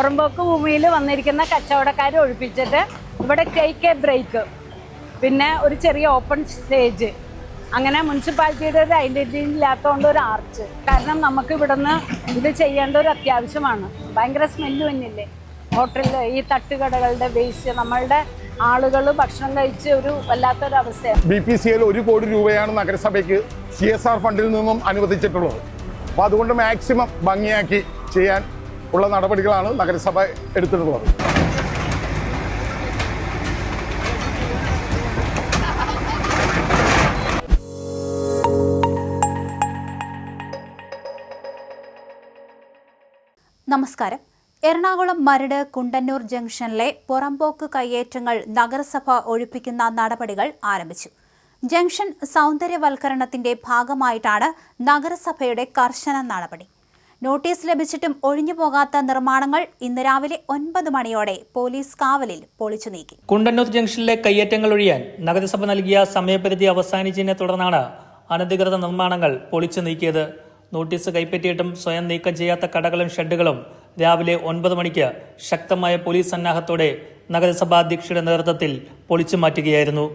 പുറമ്പോക്ക് ഭൂമിയിൽ വന്നിരിക്കുന്ന കച്ചവടക്കാരെ ഒഴിപ്പിച്ചിട്ട് ഇവിടെ ടേക്ക് എ ബ്രേക്ക്, പിന്നെ ഒരു ചെറിയ ഓപ്പൺ സ്റ്റേജ്, അങ്ങനെ മുനിസിപ്പാലിറ്റിയുടെ ഒരു ഐഡൻറ്റിറ്റി ഇല്ലാത്തതുകൊണ്ട് ഒരു ആർച്ച്. കാരണം നമുക്ക് ഇവിടുന്ന് ഇത് ചെയ്യേണ്ട ഒരു അത്യാവശ്യമാണ്. ഭയങ്കര സ്മെല്ല് തന്നെയില്ലേ ഹോട്ടലിൽ, ഈ തട്ടുകടകളുടെ വേസ്റ്റ്, നമ്മളുടെ ആളുകൾ ഭക്ഷണം കഴിച്ച് ഒരു വല്ലാത്തൊരു അവസ്ഥയാണ്. BPCL 1 കോടി രൂപയാണ് നഗരസഭയ്ക്ക് CSR ഫണ്ടിൽ നിന്നും അനുവദിച്ചിട്ടുള്ളത്. അപ്പോൾ അതുകൊണ്ട് മാക്സിമം ഭംഗിയാക്കി ചെയ്യാൻ ഉള്ള നടപടികളാണ് നഗരസഭ എടുത്തിട്ടുള്ളത്. നമസ്കാരം. എറണാകുളം മരട് കുണ്ടന്നൂർ ജംഗ്ഷനിലെ പുറമ്പോക്ക് കയ്യേറ്റങ്ങൾ നഗരസഭ ഒഴിപ്പിക്കുന്ന നടപടികൾ ആരംഭിച്ചു. ജംഗ്ഷൻ സൗന്ദര്യവൽക്കരണത്തിന്റെ ഭാഗമായിട്ടാണ് നഗരസഭയുടെ കർശന നടപടി. നോട്ടീസ് ലഭിച്ചിട്ടും ഒഴിഞ്ഞുപോകാത്ത നിർമ്മാണങ്ങൾ ഇന്ന് രാവിലെ 9 മണിയോടെ പോലീസ് കാവലിൽ പൊളിച്ചു നീക്കി. കുണ്ടന്നൂർ ജംഗ്ഷനിലെ കയ്യേറ്റങ്ങൾ ഒഴിയാൻ നഗരസഭ നൽകിയ സമയപരിധി അവസാനിച്ചതിനെ തുടർന്നാണ് അനധികൃത നിർമ്മാണങ്ങൾ പൊളിച്ചു നീക്കിയത്. നോട്ടീസ് കൈപ്പറ്റിയിട്ടും സ്വയം നീക്കം ചെയ്യാത്ത കടകളും ഷെഡുകളും രാവിലെ 9 മണിക്ക് ശക്തമായ പോലീസ് സന്നാഹത്തോടെ നഗരസഭാ അധ്യക്ഷയുടെ നേതൃത്വത്തിൽ പൊളിച്ചു മാറ്റുകയായിരുന്നു.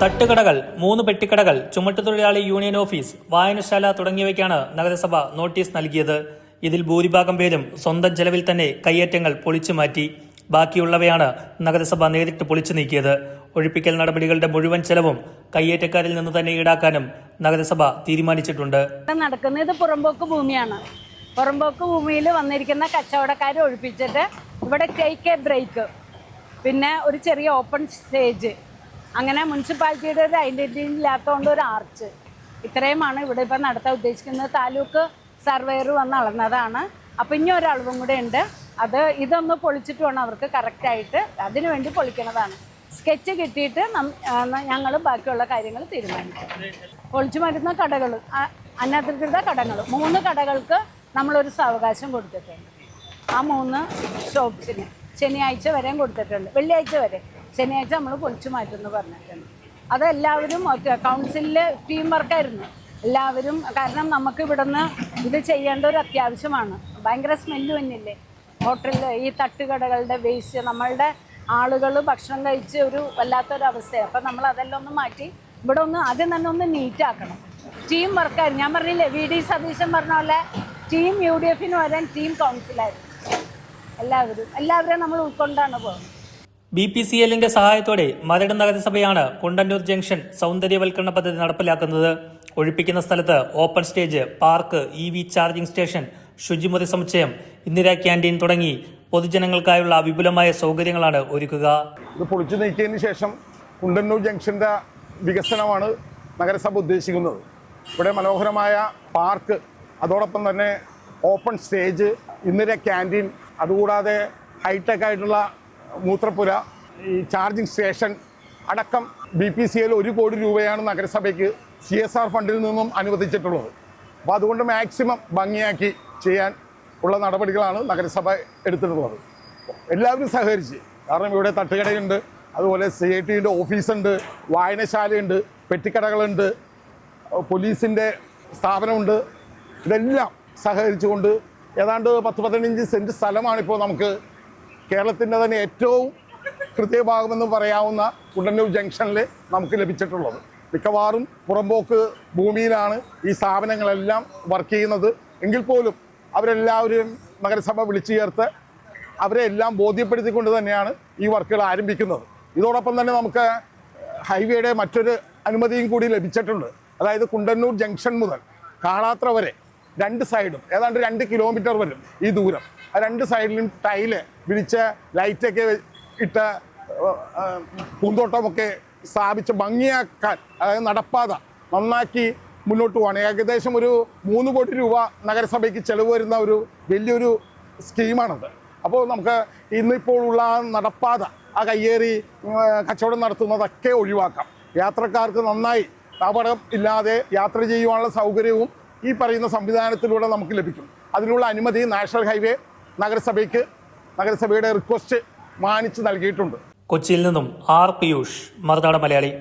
തട്ടുകടകൾ, 3 പെട്ടിക്കടകൾ, ചുമട്ടുതൊഴിലാളി യൂണിയൻ ഓഫീസ്, വായനശാല തുടങ്ങിയവയ്ക്കാണ് നഗരസഭ നോട്ടീസ് നൽകിയത്. ഇതിൽ ഭൂരിഭാഗം പേരും സ്വന്തം ചെലവിൽ തന്നെ കയ്യേറ്റങ്ങൾ പൊളിച്ചു മാറ്റി. ബാക്കിയുള്ളവയാണ് നഗരസഭ നേരിട്ട് പൊളിച്ചു നീക്കിയത്. ഒഴിപ്പിക്കൽ നടപടികളുടെ മുഴുവൻ ചെലവും കയ്യേറ്റക്കാരിൽ നിന്ന് തന്നെ ഈടാക്കാനും നഗരസഭ തീരുമാനിച്ചിട്ടുണ്ട്. നടക്കുന്നത് പുറമ്പോക്ക് ഭൂമിയാണ്. പുറമ്പോക്ക് ഭൂമിയിൽ വന്നിരിക്കുന്ന കച്ചവടക്കാരെ ഒഴിപ്പിച്ചിട്ട് ഇവിടെ ടേക്ക് എ ബ്രേക്ക്, പിന്നെ ഒരു ചെറിയ ഓപ്പൺ സ്റ്റേജ്, അങ്ങനെ മുനിസിപ്പാലിറ്റിയുടെ ഒരു ഐഡൻറ്റിറ്റി ഇല്ലാത്തതുകൊണ്ട് ഒരു ആർച്ച്. ഇത്രയുമാണ് ഇവിടെ ഇപ്പം നടത്താൻ ഉദ്ദേശിക്കുന്നത്. താലൂക്ക് സർവേയർ വന്ന് അളന്നതാണ്. അപ്പോൾ ഇനി ഒരളവും കൂടെ ഉണ്ട്. ഇതൊന്ന് പൊളിച്ചിട്ട് വേണം അവർക്ക് കറക്റ്റായിട്ട്, അതിനു വേണ്ടി പൊളിക്കുന്നതാണ്. സ്കെച്ച് കിട്ടിയിട്ട് ഞങ്ങൾ ബാക്കിയുള്ള കാര്യങ്ങൾ തീരുമാനിക്കും. പൊളിച്ചു മാറ്റുന്ന കടകൾ, അനധികൃത കടകൾ, 3 കടകൾക്ക് നമ്മളൊരു സാവകാശം കൊടുത്തിട്ടുണ്ട്. ആ 3 ഷോപ്സിന് ശനിയാഴ്ച വരെയും കൊടുത്തിട്ടുണ്ട്. വെള്ളിയാഴ്ച വരെ, ശനിയാഴ്ച നമ്മൾ പൊളിച്ചു മാറ്റുമെന്ന് പറഞ്ഞിട്ടുണ്ട്. അതെല്ലാവരും കൗൺസിലിൽ ടീം വർക്കായിരുന്നു എല്ലാവരും. കാരണം നമുക്ക് ഇവിടുന്ന് ഇത് ചെയ്യേണ്ട ഒരു അത്യാവശ്യമാണ്. ഭയങ്കര സ്മെല്ല് തന്നെയില്ലേ ഹോട്ടലിൽ, ഈ തട്ടുകടകളുടെ വേസ്റ്റ്, നമ്മളുടെ ആളുകൾ ഭക്ഷണം കഴിച്ച് ഒരു വല്ലാത്തൊരു അവസ്ഥയാണ്. അപ്പം നമ്മൾ അതെല്ലാം ഒന്ന് മാറ്റി ഇവിടെ ഒന്ന് ആദ്യം തന്നെ ഒന്ന് നീറ്റാക്കണം. ടീം വർക്കായിരുന്നു. ഞാൻ പറഞ്ഞില്ലേ, VD സതീശൻ പറഞ്ഞ പോലെ ടീം UDFന് വരാൻ ടീം കൗൺസിലായിരുന്നു. എല്ലാവരും നമ്മൾ ഉൾക്കൊണ്ടാണ് പോകുന്നത്. BPCLന്റെ സഹായത്തോടെ മരട് നഗരസഭയാണ് കുണ്ടന്നൂർ ജംഗ്ഷൻ സൗന്ദര്യവൽക്കരണ പദ്ധതി നടപ്പിലാക്കുന്നത്. ഒഴിപ്പിക്കുന്ന സ്ഥലത്ത് open stage, park, EV charging station, ശുചിമുറി സമുച്ചയം, ഇന്ദിരാ ക്യാൻറ്റീൻ തുടങ്ങി പൊതുജനങ്ങൾക്കായുള്ള വിപുലമായ സൗകര്യങ്ങളാണ് ഒരുക്കുക. ഇത് പൊളിച്ചു നീക്കിയതിന് ശേഷം കുണ്ടന്നൂർ ജംഗ്ഷന്റെ വികസനമാണ് നഗരസഭ ഉദ്ദേശിക്കുന്നത്. ഇവിടെ മനോഹരമായ പാർക്ക്, അതോടൊപ്പം തന്നെ ഓപ്പൺ സ്റ്റേജ്, ഇന്ദിരാ ക്യാൻറ്റീൻ, അതുകൂടാതെ ഹൈടെക് ആയിട്ടുള്ള മൂത്രപ്പുര, ഈ ചാർജിംഗ് സ്റ്റേഷൻ അടക്കം BPCL 1 കോടി രൂപയാണ് നഗരസഭയ്ക്ക് CSR ഫണ്ടിൽ നിന്നും അനുവദിച്ചിട്ടുള്ളത്. അപ്പോൾ അതുകൊണ്ട് മാക്സിമം ഭംഗിയാക്കി ചെയ്യാൻ ഉള്ള നടപടികളാണ് നഗരസഭ എടുത്തിട്ടുള്ളത്. എല്ലാവരും സഹകരിച്ച്, കാരണം ഇവിടെ തട്ടുകടയുണ്ട്, അതുപോലെ CITയുടെ ഓഫീസുണ്ട്, വായനശാലയുണ്ട്, പെട്ടിക്കടകളുണ്ട്, പോലീസിൻ്റെ സ്ഥാപനമുണ്ട്. ഇതെല്ലാം സഹകരിച്ചുകൊണ്ട് ഏതാണ്ട് 10-15 സെൻറ്റ് സ്ഥലമാണിപ്പോൾ നമുക്ക് കേരളത്തിൻ്റെ തന്നെ ഏറ്റവും ഹൃദയഭാഗമെന്ന് പറയാവുന്ന കുണ്ടന്നൂർ ജംഗ്ഷനിൽ നമുക്ക് ലഭിച്ചിട്ടുള്ളത്. മിക്കവാറും പുറമ്പോക്ക് ഭൂമിയിലാണ് ഈ സ്ഥാപനങ്ങളെല്ലാം വർക്ക് ചെയ്യുന്നത്. എങ്കിൽ പോലും അവരെല്ലാവരും നഗരസഭ വിളിച്ചു ചേർത്ത് അവരെ എല്ലാം ബോധ്യപ്പെടുത്തിക്കൊണ്ട് തന്നെയാണ് ഈ വർക്കുകൾ ആരംഭിക്കുന്നത്. ഇതോടൊപ്പം തന്നെ നമുക്ക് ഹൈവേയുടെ മറ്റൊരു അനുമതിയും കൂടി ലഭിച്ചിട്ടുണ്ട്. അതായത് കുണ്ടന്നൂർ ജംഗ്ഷൻ മുതൽ കാണാത്ര വരെ രണ്ട് സൈഡും ഏതാണ്ട് 2 കിലോമീറ്റർ വരും ഈ ദൂരം. ആ 2 സൈഡിലും ടൈല് വിരിച്ച ലൈറ്റൊക്കെ ഇട്ട പൂന്തോട്ടമൊക്കെ സ്ഥാപിച്ച് ഭംഗിയാക്കാൻ, അതായത് നടപ്പാത നന്നാക്കി മുന്നോട്ട് പോവാണ്. ഏകദേശം ഒരു 3 കോടി രൂപ നഗരസഭയ്ക്ക് ചെലവ് വരുന്ന ഒരു വലിയൊരു സ്കീമാണത്. അപ്പോൾ നമുക്ക് ഇന്നിപ്പോൾ ഉള്ള ആ നടപ്പാത, ആ കയ്യേറി കച്ചവടം നടത്തുന്നതൊക്കെ ഒഴിവാക്കാം. യാത്രക്കാർക്ക് നന്നായി അപകടം ഇല്ലാതെ യാത്ര ചെയ്യുവാനുള്ള സൗകര്യവും ഈ പറയുന്ന സംവിധാനത്തിലൂടെ നമുക്ക് ലഭിക്കും. അതിനുള്ള അനുമതി നാഷണൽ ഹൈവേ നഗരസഭയുടെ റിക്വസ്റ്റ് മാനിച്ച് നൽകിയിട്ടുണ്ട്. കൊച്ചിയിൽ നിന്നും ആർ പിയൂഷ്, മറുനാടൻ മലയാളി.